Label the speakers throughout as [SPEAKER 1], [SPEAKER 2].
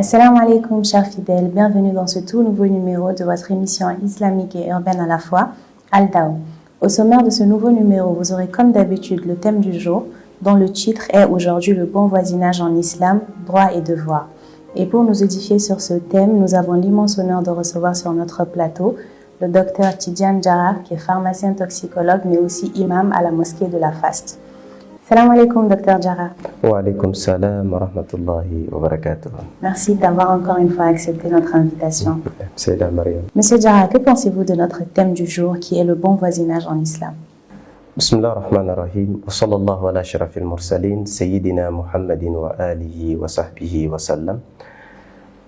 [SPEAKER 1] Assalamu alaikum, chers fidèles, bienvenue dans ce tout nouveau numéro de votre émission islamique et urbaine à la fois, Al-Daw. Au sommaire de ce nouveau numéro, vous aurez comme d'habitude le thème du jour, dont le titre est aujourd'hui le bon voisinage en islam, droits et devoirs. Et pour nous édifier sur ce thème, nous avons l'immense honneur de recevoir sur notre plateau le docteur Tidjane Jarrah, qui est pharmacien toxicologue, mais aussi imam à la mosquée de la Faste. Salam alaikum, docteur Jarrah.
[SPEAKER 2] Wa alaikum salam wa rahmatullahi wa barakatuh.
[SPEAKER 1] Merci d'avoir encore une fois accepté notre invitation.
[SPEAKER 2] C'est la Mariam.
[SPEAKER 1] Monsieur Jarrah, que pensez-vous de notre thème du jour qui est le bon voisinage en islam?
[SPEAKER 2] Bismillah ar-Rahman ar-Rahim. Wa sallallahu ala sharafil mursalin, Sayyidina Muhammadin wa alihi wa sahbihi wa sallam.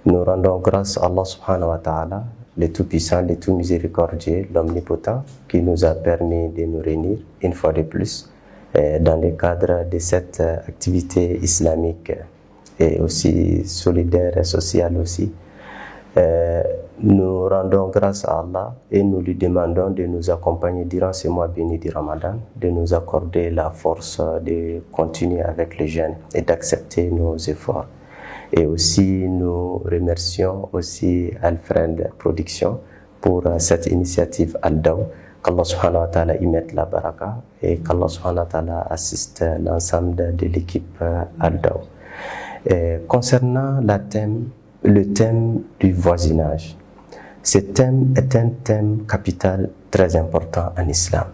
[SPEAKER 2] Nous rendons grâce à Allah subhanahu wa ta'ala, le tout-puissant, le tout-miséricordieux, l'omnipotent, qui nous a permis de nous réunir une fois de plus dans le cadre de cette activité islamique et aussi solidaire et sociale aussi. Nous rendons grâce à Allah et nous lui demandons de nous accompagner durant ce mois béni du Ramadan, de nous accorder la force de continuer avec le jeûne et d'accepter nos efforts. Et aussi nous remercions aussi Alfred Production pour cette initiative Al-Daw. Qu'Allah subhanahu wa ta'ala y mette la baraka et qu'Allah subhanahu wa ta'ala assiste l'ensemble de l'équipe Al-Daw. Concernant le thème du voisinage, ce thème est un thème capital très important en islam,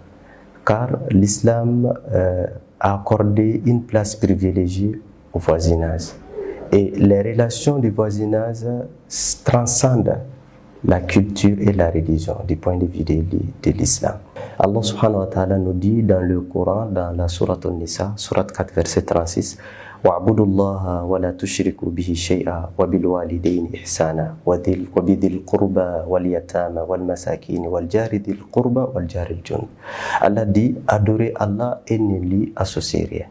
[SPEAKER 2] car l'islam a accordé une place privilégiée au voisinage et les relations du voisinage transcendent la culture et la religion du point de vue de l'islam. Allah subhanahu wa ta'ala nous dit dans le Coran, dans la sourate An-Nisa, sourate 4, verset 36, وَاعْبُدُوا اللَّهَ وَلَا تُشْرِكُوا بِهِ شَيْئًا وَبِالْوَالِدَيْنِ إِحْسَانًا وَبِذِي الْقُرْبَى وَالْيَتَامَى وَالْمَسَاكِينِ وَالْجَارِ ذِي الْقُرْبَى وَالْجَارِ الْجُنُبِ. Allah dit, adorez Allah et ne lui associez rien.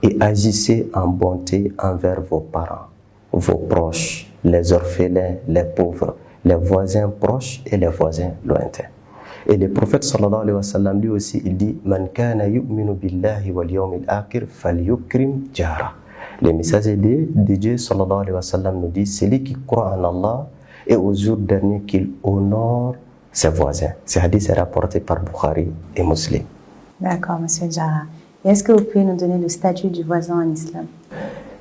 [SPEAKER 2] Et agissez en bonté envers vos parents, vos proches, les orphelins, les pauvres, les voisins proches et les voisins lointains. Et le prophète sallallahu alayhi wa sallam lui aussi il dit Man kana yu'minu billahi wal yawmil akhir falyukrim jara. Le messager de Dieu sallallahu alayhi wa sallam nous dit celui qui croit en Allah et au jour dernier qu'il honore ses voisins. Ce hadith est rapporté par Bukhari et Muslim.
[SPEAKER 1] D'accord, monsieur Jarrah. Et est-ce que vous pouvez nous donner le statut du voisin en islam?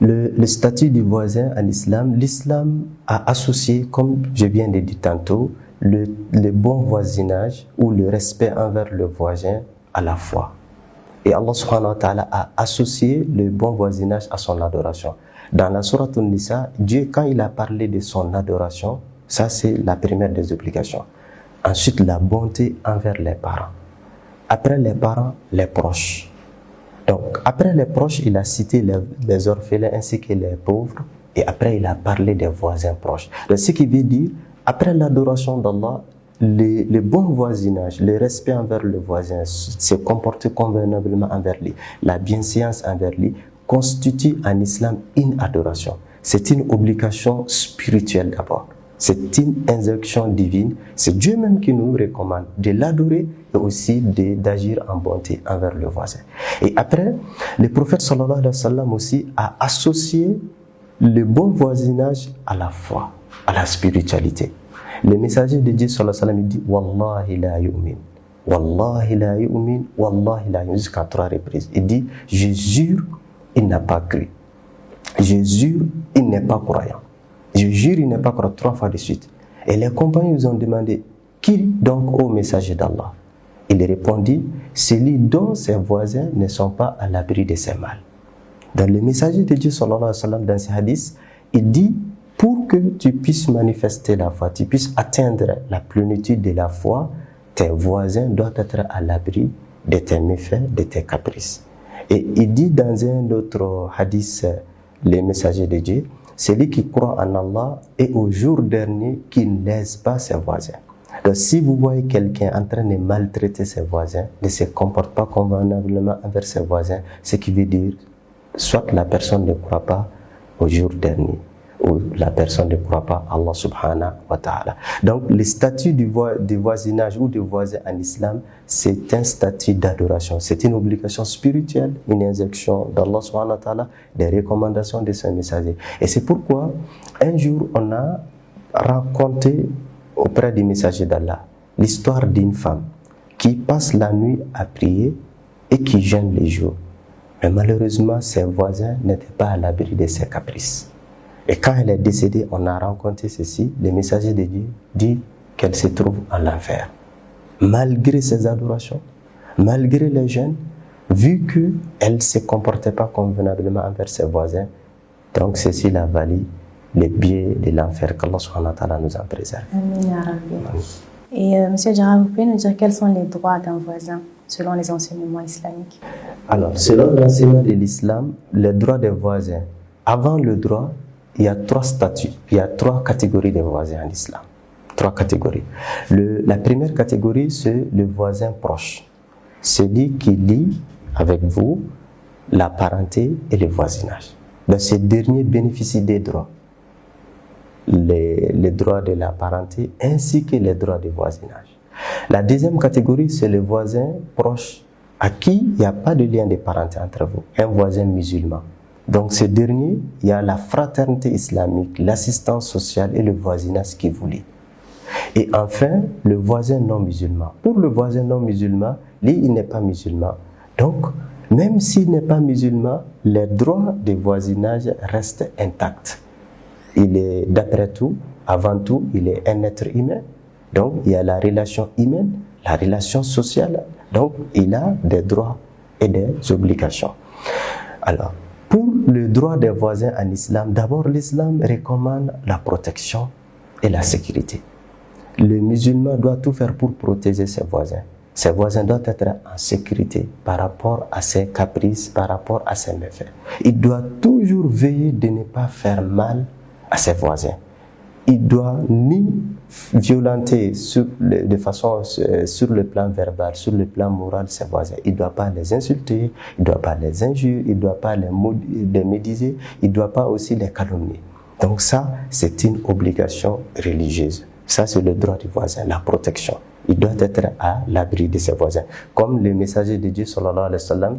[SPEAKER 2] Le statut du voisin en islam, l'islam a associé, comme je viens de dire tantôt, le bon voisinage ou le respect envers le voisin à la foi. Et Allah subhanahu wa ta'ala a associé le bon voisinage à son adoration. Dans la sourate An-Nisa, Dieu, quand il a parlé de son adoration, ça c'est la première des obligations. Ensuite, la bonté envers les parents. Après les parents, les proches. Donc, après les proches, il a cité les orphelins ainsi que les pauvres, et après, il a parlé des voisins proches. Donc, ce qui veut dire, après l'adoration d'Allah, le bon voisinage, le respect envers le voisin, se comporter convenablement envers lui, la bienséance envers lui, constitue en islam une adoration. C'est une obligation spirituelle d'abord. C'est une injonction divine. C'est Dieu même qui nous recommande de l'adorer et aussi d'agir en bonté envers le voisin. Et après, le prophète sallallahu alayhi wa sallam aussi a associé le bon voisinage à la foi, à la spiritualité. Le messager de Dieu sallallahu alayhi wa sallam il dit Wallahi la yu'min, Wallahi la yu'min, Wallahi la yu'min, jusqu'à 3 reprises. Il dit je jure, il n'a pas cru. Je jure, il n'est pas croyant. Je jure, il n'est pas croyant 3 fois de suite. Et les compagnons nous ont demandé qui donc au messager d'Allah? Il répondit celui dont ses voisins ne sont pas à l'abri de ses mal. Dans le messager de Dieu sallallahu alayhi wa sallam, dans ce hadith, il dit pour que tu puisses manifester la foi, tu puisses atteindre la plénitude de la foi, tes voisins doivent être à l'abri de tes méfaits, de tes caprices. Et il dit dans un autre hadith, le messager de Dieu, celui qui croit en Allah et au jour dernier qui ne lèse pas ses voisins. Donc si vous voyez quelqu'un en train de maltraiter ses voisins, ne se comporte pas convenablement envers ses voisins, ce qui veut dire soit la personne ne croit pas au jour dernier, où la personne ne croit pas à Allah subhanahu wa ta'ala. Donc le statut du voisinage ou de voisin en islam, c'est un statut d'adoration, c'est une obligation spirituelle, une injection d'Allah subhanahu wa ta'ala, des recommandations de son messager. Et c'est pourquoi un jour on a raconté auprès du messager d'Allah l'histoire d'une femme qui passe la nuit à prier et qui jeûne les jours. Mais malheureusement, ses voisins n'étaient pas à l'abri de ses caprices. Et quand elle est décédée, on a rencontré ceci, le messager de Dieu dit qu'elle se trouve en enfer. Malgré ses adorations, malgré les jeûnes, vu qu'elle ne se comportait pas convenablement envers ses voisins, donc ceci l'a valu les biais de l'enfer qu'Allah subhanahu wa ta'ala nous en préserve.
[SPEAKER 1] Et Monsieur Jarrah, vous pouvez nous dire quels sont les droits d'un voisin selon les enseignements islamiques?
[SPEAKER 2] Alors, selon l'enseignement de l'islam, les droits des voisins, avant le droit, il y a 3 statuts, il y a 3 catégories de voisins en islam. 3 catégories. La première catégorie, c'est le voisin proche. Celui qui lie avec vous la parenté et le voisinage. Donc, ce dernier bénéficie des droits. Les droits de la parenté ainsi que les droits du voisinage. La deuxième catégorie, c'est le voisin proche à qui il n'y a pas de lien de parenté entre vous, un voisin musulman. Donc ce dernier, il y a la fraternité islamique, l'assistance sociale et le voisinage qui vous lie. Et enfin, le voisin non musulman. Pour le voisin non musulman, lui, il n'est pas musulman. Donc, même s'il n'est pas musulman, les droits de voisinage restent intacts. Il est, d'après tout, avant tout, il est un être humain. Donc, il y a la relation humaine, la relation sociale. Donc, il a des droits et des obligations. Alors, pour le droit des voisins en islam, d'abord, l'islam recommande la protection et la sécurité. Le musulman doit tout faire pour protéger ses voisins. Ses voisins doivent être en sécurité par rapport à ses caprices, par rapport à ses méfaits. Il doit toujours veiller de ne pas faire mal à ses voisins. Il doit ni violenter de façon sur le plan verbal, sur le plan moral ses voisins. Il ne doit pas les insulter, il ne doit pas les injurer, il ne doit pas les médiser, il ne doit pas aussi les calomnier. Donc ça, c'est une obligation religieuse. Ça, c'est le droit du voisin, la protection. Il doit être à l'abri de ses voisins. Comme le messager de Dieu, sallallahu alayhi wa sallam,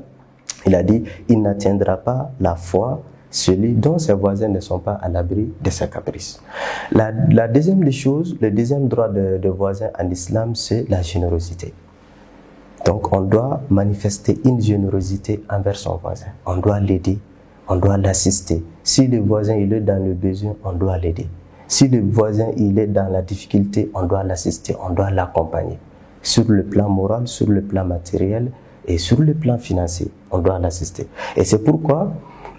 [SPEAKER 2] il a dit, il n'atteindra pas la foi celui dont ses voisins ne sont pas à l'abri de ses caprices. La deuxième des choses, le deuxième droit de voisin en islam, c'est la générosité. Donc on doit manifester une générosité envers son voisin. On doit l'aider, on doit l'assister. Si le voisin il est dans le besoin, on doit l'aider. Si le voisin il est dans la difficulté, on doit l'assister, on doit l'accompagner. Sur le plan moral, sur le plan matériel et sur le plan financier, on doit l'assister. Et c'est pourquoi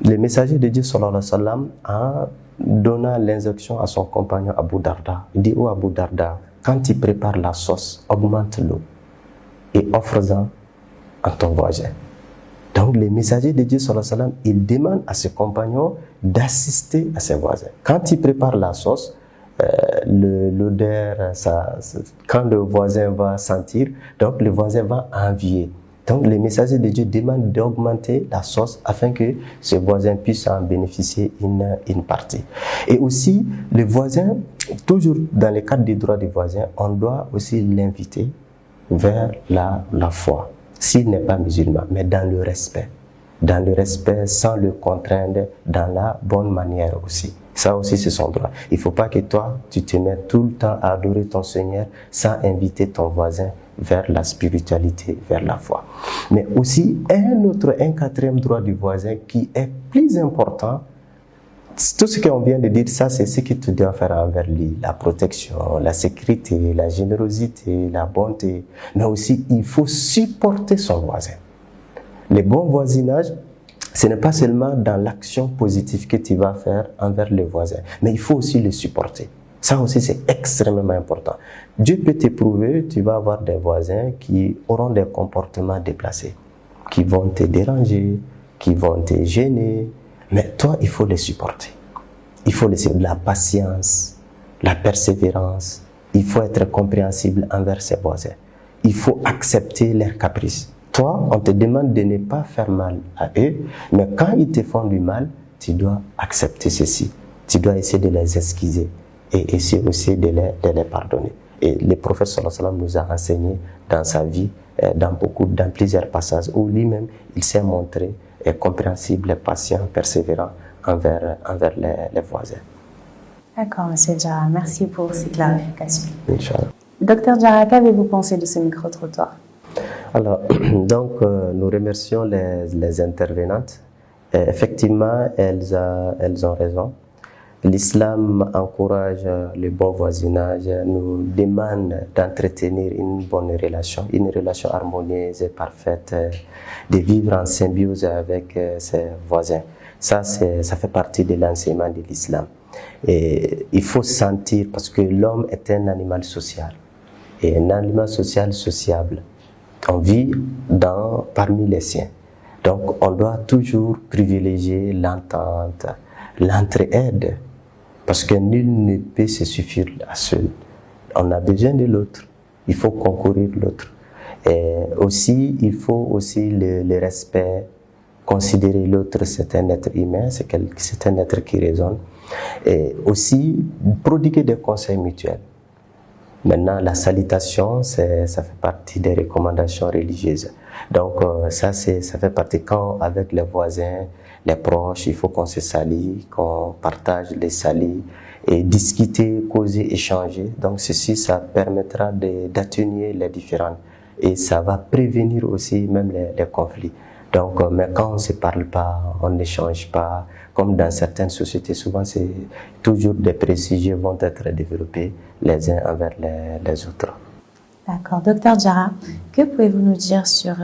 [SPEAKER 2] le messager de Dieu, sallallahu alayhi wa sallam, en donnant l'instruction à son compagnon Abu Darda, il dit, oh Abu Darda, quand tu prépares la sauce, augmente l'eau et offre-en à ton voisin. Donc le messager de Dieu, sallallahu alayhi wa sallam, il demande à ses compagnons d'assister à ses voisins. Quand il prépare la sauce, l'odeur, quand le voisin va sentir, donc le voisin va envier. Donc le messager de Dieu demande d'augmenter la sauce afin que ce voisin puisse en bénéficier une partie. Et aussi, le voisin, toujours dans le cadre des droits des voisins, on doit aussi l'inviter vers la foi, s'il n'est pas musulman, mais dans le respect sans le contraindre, dans la bonne manière aussi. Ça aussi, c'est son droit. Il ne faut pas que toi, tu te mettes tout le temps à adorer ton Seigneur sans inviter ton voisin vers la spiritualité, vers la foi. Mais aussi, un quatrième droit du voisin qui est plus important, tout ce qu'on vient de dire, ça, c'est ce que tu dois faire envers lui. La protection, la sécurité, la générosité, la bonté. Mais aussi, il faut supporter son voisin. Le bon voisinage, ce n'est pas seulement dans l'action positive que tu vas faire envers les voisins, mais il faut aussi le supporter. Ça aussi, c'est extrêmement important. Dieu peut t'éprouver, tu vas avoir des voisins qui auront des comportements déplacés, qui vont te déranger, qui vont te gêner, mais toi, il faut les supporter. Il faut la patience, la persévérance, il faut être compréhensible envers ses voisins. Il faut accepter leurs caprices. Toi, on te demande de ne pas faire mal à eux, mais quand ils te font du mal, tu dois accepter ceci. tu dois essayer de les esquiser et essayer aussi de les pardonner. Et le prophète sallallahu alayhi wa sallam nous a enseigné dans sa vie, dans plusieurs passages où lui-même, il s'est montré compréhensible, patient, persévérant envers les voisins.
[SPEAKER 1] D'accord, M. Diarra, merci pour ces clarifications.
[SPEAKER 2] Inch'Allah.
[SPEAKER 1] Docteur Diarra, qu'avez-vous pensé de ce micro-trottoir?
[SPEAKER 2] Alors, donc, nous remercions les intervenantes. Effectivement, elles ont raison. L'islam encourage le bon voisinage, nous demande d'entretenir une bonne relation, une relation harmonieuse et parfaite, de vivre en symbiose avec ses voisins. Ça fait partie de l'enseignement de l'islam. Et il faut sentir, parce que l'homme est un animal social, et un animal social sociable. On vit parmi les siens. Donc, on doit toujours privilégier l'entente, l'entraide, parce que nul ne peut se suffire à seul. On a besoin de l'autre. Il faut concourir l'autre. Et aussi, il faut aussi le respect, considérer l'autre, c'est un être humain, c'est un être qui raisonne. Et aussi, prodiguer des conseils mutuels. Maintenant, la salutation, ça fait partie des recommandations religieuses. Donc, ça fait partie quand, avec les voisins, les proches, il faut qu'on se salue, qu'on partage les saluts et discuter, causer, échanger. Donc, ceci, ça permettra d'atténuer les différends et ça va prévenir aussi même les conflits. Donc, mais quand on ne se parle pas, on n'échange pas, comme dans certaines sociétés, souvent, c'est toujours des préjugés vont être développés les uns envers les autres.
[SPEAKER 1] D'accord. Docteur Diarra, que pouvez-vous nous dire sur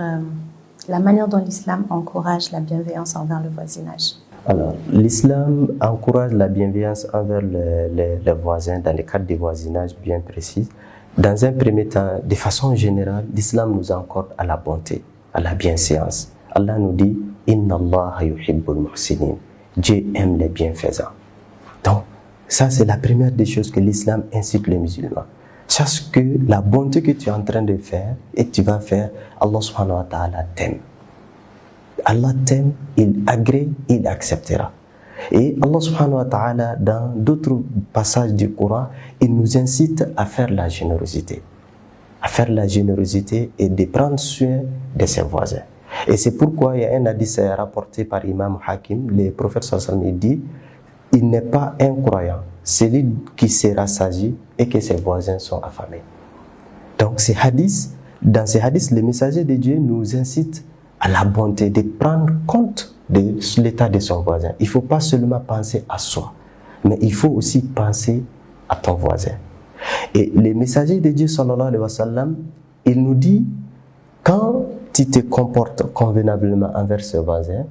[SPEAKER 1] la manière dont l'islam encourage la bienveillance envers le voisinage?
[SPEAKER 2] Alors, l'islam encourage la bienveillance envers les voisins dans le cadre du voisinage bien précis. Dans un premier temps, de façon générale, l'islam nous accorde à la bonté, à la bienséance. Allah nous dit « Inna Allah yuhibbul muhsinin » Dieu aime les bienfaisants. Donc, ça c'est la première des choses que l'islam incite les musulmans. Sache que la bonté que tu es en train de faire et que tu vas faire, Allah subhanahu wa ta'ala t'aime. Allah t'aime, il agrée, il acceptera. Et Allah subhanahu wa ta'ala, dans d'autres passages du Coran, il nous incite à faire la générosité. À faire la générosité et de prendre soin de ses voisins. Et c'est pourquoi il y a un hadith rapporté par Imam Hakim, le prophète sallallahu alayhi wa sallam dit, il n'est pas incroyant, celui qui se rassasie et que ses voisins sont affamés. Donc dans ces hadiths, le messager de Dieu nous incite à la bonté, de prendre compte de l'état de son voisin. Il ne faut pas seulement penser à soi, mais il faut aussi penser à ton voisin. Et le messager de Dieu, sallallahu alayhi wa sallam, il nous dit, quand tu te comportes convenablement envers ce voisin,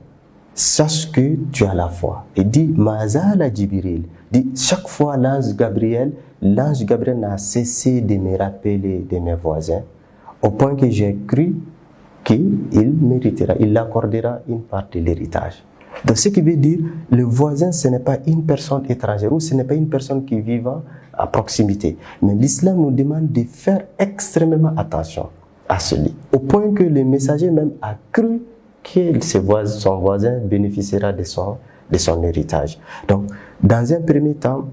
[SPEAKER 2] sache que tu as la foi. Il dit, Ma'azala Jibril, dit, chaque fois l'ange Gabriel n'a cessé de me rappeler de mes voisins, au point que j'ai cru qu'il méritera, il accordera une part de l'héritage. Donc ce qui veut dire, le voisin, ce n'est pas une personne étrangère, ou ce n'est pas une personne qui vit à proximité. Mais l'islam nous demande de faire extrêmement attention à celui, au point que le messager même a cru que son voisin bénéficiera de son héritage. Donc, dans un premier temps,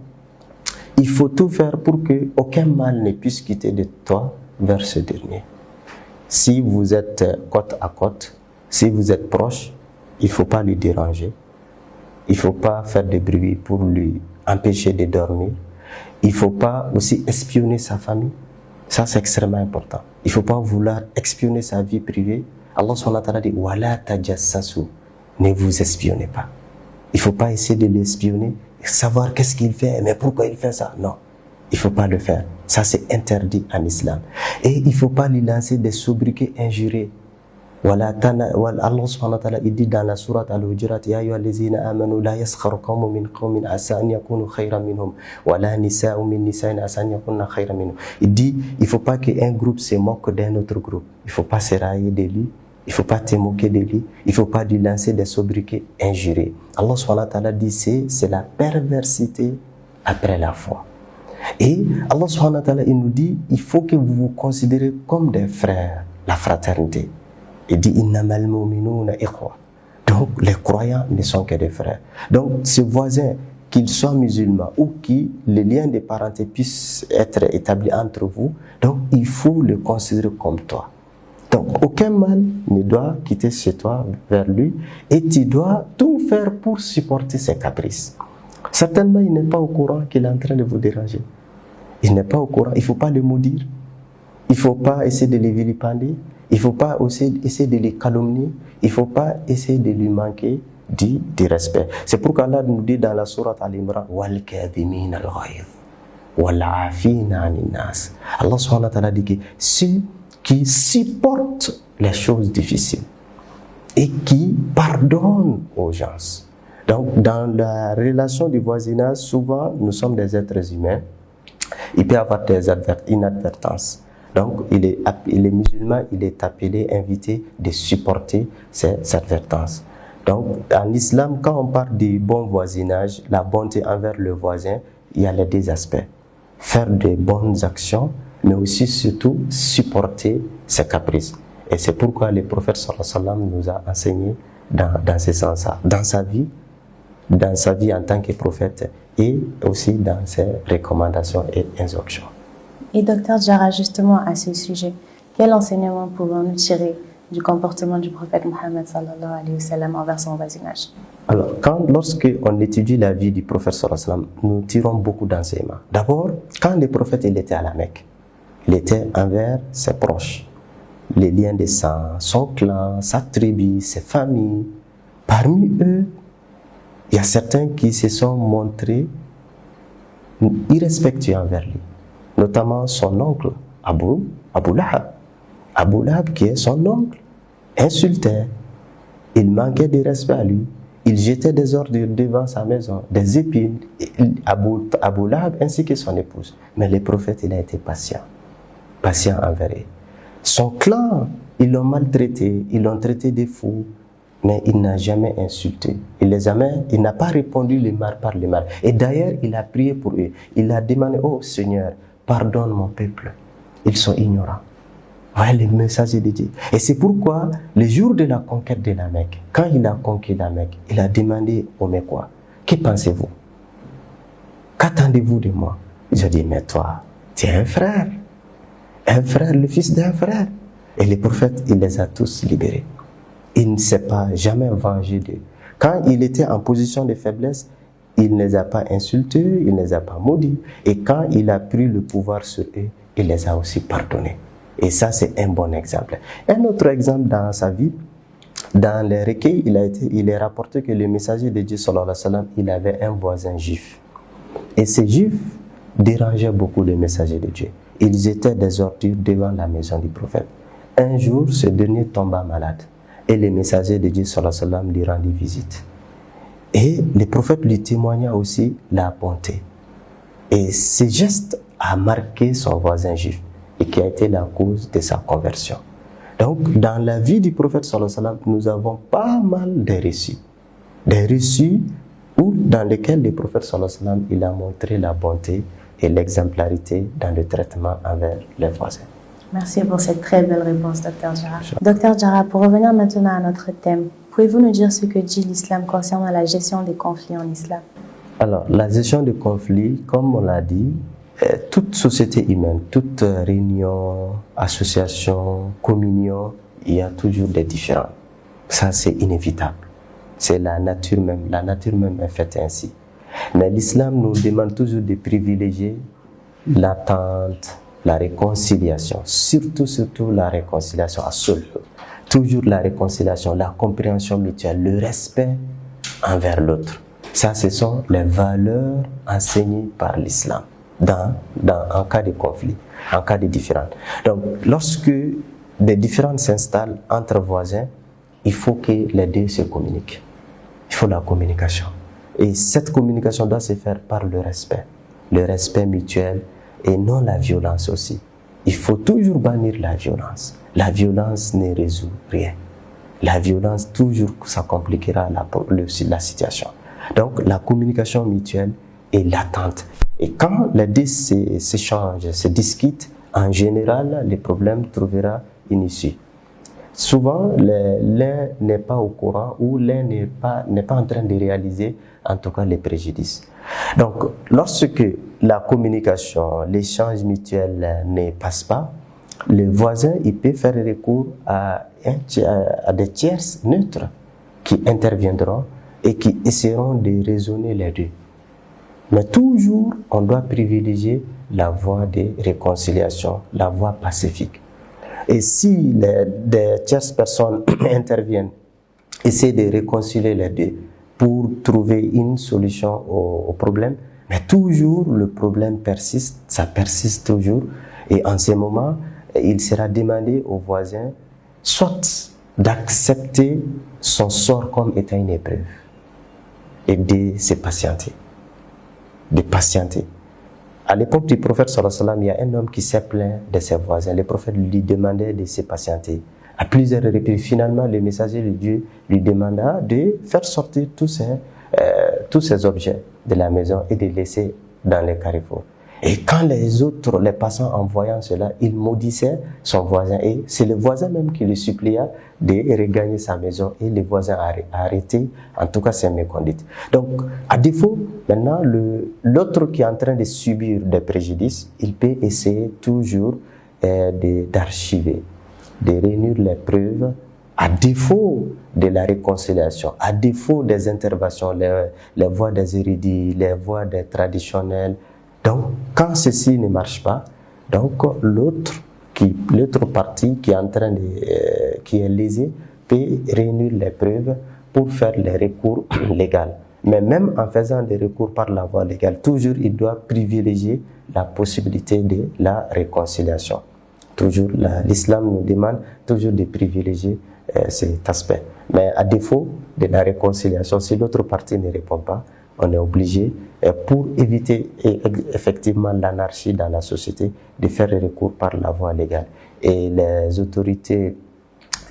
[SPEAKER 2] il faut tout faire pour que aucun mal ne puisse quitter de toi vers ce dernier. Si vous êtes côte à côte, si vous êtes proche, il ne faut pas lui déranger. Il ne faut pas faire de bruit pour lui empêcher de dormir. Il ne faut pas aussi espionner sa famille. Ça, c'est extrêmement important. Il ne faut pas vouloir espionner sa vie privée. Allah subhanahu wa ta'ala dit « Wala tajassasu » ne vous espionnez pas. Il ne faut pas essayer de l'espionner, savoir qu'est-ce qu'il fait, mais pourquoi il fait ça. Non, il ne faut pas le faire. Ça, c'est interdit en islam. Et il ne faut pas lui lancer des sobriquets injurieux. Allah subhanahu wa ta'ala, il dit dans la sourate Al-Hujurat, Ya ayyuhallazina amanu la yaskhar qawmun min qawmin asa an yakunu khayran minhum wa la nisa'un min nisa'in asa an yakunna khayran minhum. Il dit, il ne faut pas qu'un groupe se moque d'un autre groupe. Il ne faut pas se railler de lui. Il ne faut pas te moquer de lui. Il ne faut pas lui lancer des sobriquets injurieux. Allah subhanahu wa ta'ala dit, c'est la perversité après la foi. Et Allah subhanahu wa ta'ala, il nous dit, il faut que vous vous considérez comme des frères, la fraternité. Il dit innamal mu'minuna ikhwa. Donc les croyants ne sont que des frères. Donc ce voisin, qu'ils soient musulmans ou que les liens de parenté puissent être établis entre vous, donc il faut le considérer comme toi. Donc aucun mal ne doit quitter chez toi vers lui et tu dois tout faire pour supporter ses caprices. Certainement, il n'est pas au courant qu'il est en train de vous déranger. Il n'est pas au courant, il ne faut pas le maudire. Il ne faut pas essayer de les vilipender. Il ne faut pas aussi essayer de les calomnier. Il ne faut pas essayer de lui manquer du respect. C'est pourquoi Allah nous dit dans la sourate Al-Imran Wal kadhimin al-ghayz wal afina anin nas. Allah subhanahu wa ta'ala dit que ceux qui supportent les choses difficiles et qui pardonnent aux gens. Donc, dans la relation du voisinage, souvent, nous sommes des êtres humains. Il peut y avoir des inadvertances. Donc, il est musulman, il est appelé, invité de supporter ces advertences. Donc, en islam, quand on parle du bon voisinage, la bonté envers le voisin, il y a les deux aspects. Faire de bonnes actions, mais aussi, surtout, supporter ses caprices. Et c'est pourquoi le prophète sallallahu alayhi wa sallam nous a enseigné dans ce sens-là, dans sa vie en tant que prophète et aussi dans ses recommandations et instructions.
[SPEAKER 1] Et docteur Jara, justement à ce sujet, quel enseignement pouvons-nous tirer du comportement du prophète Mohammed sallallahu alayhi wa sallam envers son voisinage?
[SPEAKER 2] Alors, lorsque on étudie la vie du prophète sallallahu alayhi wa sallam, nous tirons beaucoup d'enseignements. D'abord, quand le prophète il était à la Mecque, il était envers ses proches, les liens de sang, son clan, sa tribu, ses familles. Parmi eux, il y a certains qui se sont montrés irrespectueux envers lui, notamment son oncle, Abu Lahab. Abu Lahab, qui est son oncle, insultait, il manquait de respect à lui, il jetait des ordures devant sa maison, des épines, Abu Lahab ainsi que son épouse. Mais le prophète, il a été patient envers eux. Son clan, ils l'ont maltraité, ils l'ont traité de fou, mais il n'a jamais insulté. Il n'a pas répondu le mal par le mal. Et d'ailleurs, il a prié pour eux. Il a demandé, oh Seigneur, pardonne mon peuple. Ils sont ignorants. Voilà le message de Dieu. Et c'est pourquoi, le jour de la conquête de la Mecque, quand il a conquis la Mecque, il a demandé aux Mecquois, que pensez-vous? Qu'attendez-vous de moi? Ils ont dit, mais toi, tu es un frère, le fils d'un frère. Et le prophète, il les a tous libérés. Il ne s'est pas jamais vengé d'eux. Quand il était en position de faiblesse, il ne les a pas insultés, il ne les a pas maudits. Et quand il a pris le pouvoir sur eux, il les a aussi pardonnés. Et ça, c'est un bon exemple. Un autre exemple dans sa vie, dans les recueils, il est rapporté que le messager de Dieu, sallallahu alayhi wa sallam, il avait un voisin juif. Et ces juifs dérangeaient beaucoup le messager de Dieu. Ils étaient des ordures devant la maison du prophète. Un jour, ce dernier tomba malade. Et le messager de Dieu, sallallahu alayhi wa sallam, lui rendit visite. Et le prophète lui témoigna aussi la bonté. Et ce geste a marqué son voisin juif et qui a été la cause de sa conversion. Donc, dans la vie du prophète sallallahu alayhi wa sallam, nous avons pas mal de récits. Des récits dans lesquels le prophète sallallahu alayhi wa sallam, il a montré la bonté et l'exemplarité dans le traitement envers les voisins.
[SPEAKER 1] Merci pour cette très belle réponse, Dr Jara. Dr Jara, pour revenir maintenant à notre thème, pouvez-vous nous dire ce que dit l'islam concernant la gestion des conflits en islam?
[SPEAKER 2] Alors, la gestion des conflits, comme on l'a dit, toute société humaine, toute réunion, association, communion, il y a toujours des différends. Ça, c'est inévitable. C'est la nature même. La nature même est faite ainsi. Mais l'islam nous demande toujours de privilégier l'attente, la réconciliation. Surtout la réconciliation à seul. Toujours la réconciliation, la compréhension mutuelle, le respect envers l'autre. Ça, ce sont les valeurs enseignées par l'islam en cas de conflit, en cas de différends. Donc, lorsque des différends s'installent entre voisins, il faut que les deux se communiquent. Il faut la communication. Et cette communication doit se faire par le respect mutuel et non la violence aussi. Il faut toujours bannir la violence. La violence ne résout rien. La violence, toujours, ça compliquera la situation. Donc, la communication mutuelle et l'attente. Et quand les deux s'échangent, se discutent, en général, le problème trouvera une issue. Souvent, l'un n'est pas au courant ou l'un n'est pas en train de réaliser, en tout cas, les préjudices. Donc, lorsque la communication, l'échange mutuel ne passe pas, le voisin il peut faire recours à des tiers neutres qui interviendront et qui essaieront de raisonner les deux. Mais toujours, on doit privilégier la voie de réconciliation, la voie pacifique. Et si des tierces personnes interviennent, essaient de réconcilier les deux pour trouver une solution au problème, mais toujours le problème persiste, ça persiste toujours. Et en ce moment, il sera demandé au voisin soit d'accepter son sort comme étant une épreuve et de se patienter. De patienter. À l'époque du prophète sallallahu alayhi wa sallam, il y a un homme qui s'est plaint de ses voisins. Le prophète lui demandait de se patienter. À plusieurs reprises, finalement, le messager de Dieu lui demanda de faire sortir tous ces objets de la maison et de les laisser dans les carrefours. Et quand les passants en voyant cela, ils maudissaient son voisin. Et c'est le voisin même qui lui supplia de regagner sa maison. Et le voisin a arrêté, en tout cas, ses méconduites. Donc, à défaut, maintenant, l'autre qui est en train de subir des préjudices, il peut essayer toujours d'archiver, de réunir les preuves, à défaut de la réconciliation, à défaut des interventions, les voies des érudits, les voies des traditionnels. Donc, quand ceci ne marche pas, donc l'autre partie qui est en train qui est lésée peut réunir les preuves pour faire les recours légaux. Mais même en faisant des recours par la voie légale, toujours il doit privilégier la possibilité de la réconciliation. Toujours, l'islam nous demande toujours de privilégier cet aspect. Mais à défaut de la réconciliation, si l'autre partie ne répond pas, on est obligé, pour éviter effectivement l'anarchie dans la société, de faire recours par la voie légale. Et les autorités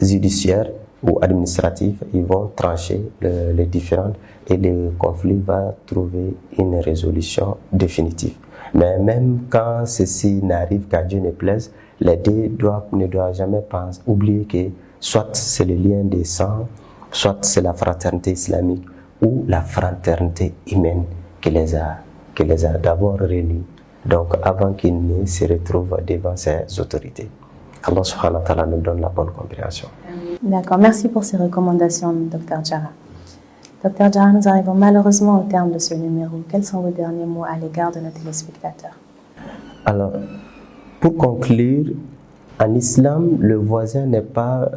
[SPEAKER 2] judiciaires ou administratives, ils vont trancher les différends et le conflit va trouver une résolution définitive. Mais même quand ceci n'arrive qu'à Dieu ne plaise, les deux ne doivent jamais oublier que soit c'est le lien des sangs, soit c'est la fraternité islamique ou la fraternité humaine qui les a d'abord réunis. Donc avant qu'ils ne se retrouvent devant ces autorités. Allah subhanahu wa ta'ala nous donne la bonne compréhension.
[SPEAKER 1] D'accord, merci pour ces recommandations, Dr Jarrah. Dr Jarrah, nous arrivons malheureusement au terme de ce numéro. Quels sont vos derniers mots à l'égard de nos téléspectateurs?
[SPEAKER 2] Alors, pour conclure, en islam, le voisin n'est pas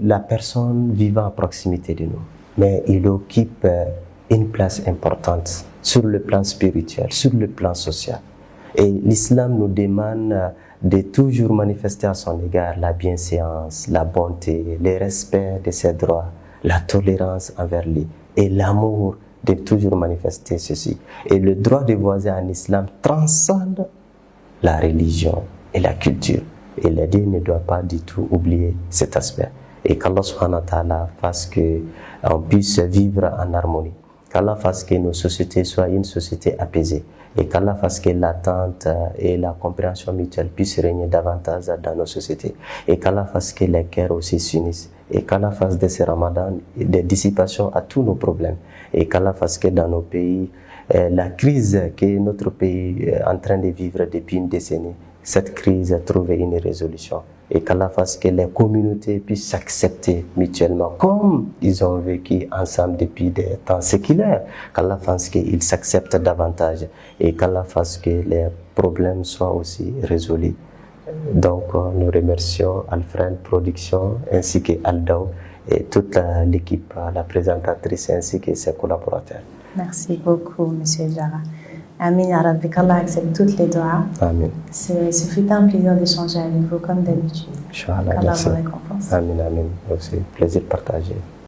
[SPEAKER 2] la personne vivant à proximité de nous, mais il occupe une place importante sur le plan spirituel, sur le plan social. Et l'islam nous demande de toujours manifester à son égard la bienséance, la bonté, le respect de ses droits, la tolérance envers lui et l'amour, de toujours manifester ceci. Et le droit des voisins en islam transcende la religion et la culture. Et l'aider ne doit pas du tout oublier cet aspect. Et qu'Allah subhanahu wa ta'ala fasse qu'on puisse vivre en harmonie. Qu'Allah fasse que nos sociétés soient une société apaisée. Et qu'Allah fasse que l'attente et la compréhension mutuelle puissent régner davantage dans nos sociétés. Et qu'Allah fasse que les cœurs aussi s'unissent. Et qu'Allah fasse de ce ramadan des dissipations à tous nos problèmes. Et qu'Allah fasse que dans nos pays, la crise que notre pays est en train de vivre depuis une décennie, cette crise a trouvé une résolution. Et qu'Allah fasse que les communautés puissent s'accepter mutuellement comme ils ont vécu ensemble depuis des temps séculaires. Qu'Allah fasse qu'ils s'acceptent davantage et qu'Allah fasse que les problèmes soient aussi résolus. Donc nous remercions Alfred Production ainsi que Aldao et toute l'équipe, la présentatrice ainsi que ses collaborateurs.
[SPEAKER 1] Merci beaucoup, Monsieur Jarrah. Amin ya Rabbi, qu'Allah accepte toutes les doigts.
[SPEAKER 2] Amin.
[SPEAKER 1] Ce fut un plaisir d'échanger avec vous comme d'habitude.
[SPEAKER 2] Inch'Allah,
[SPEAKER 1] qu'Allah
[SPEAKER 2] merci.
[SPEAKER 1] vous récompense.
[SPEAKER 2] Amin, amin. Aussi, plaisir partagé.